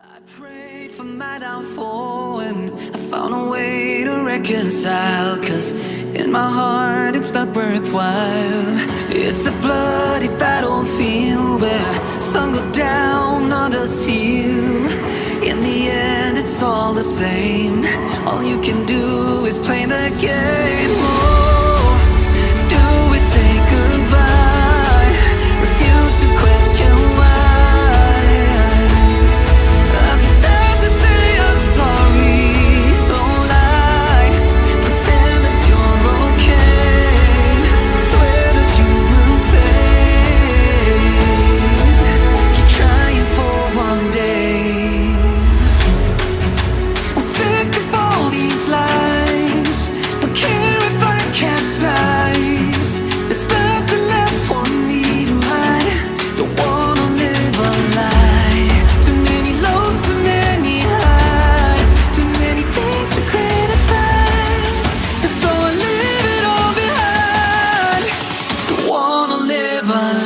I prayed for my downfall and I found a way to reconcile, 'cause in my heart it's not worthwhile. It's a bloody battlefield where some go down, others heal. In the end it's all the same. All you can do is play the game. Oh, do we say goodbye? Refuse to question why. Live a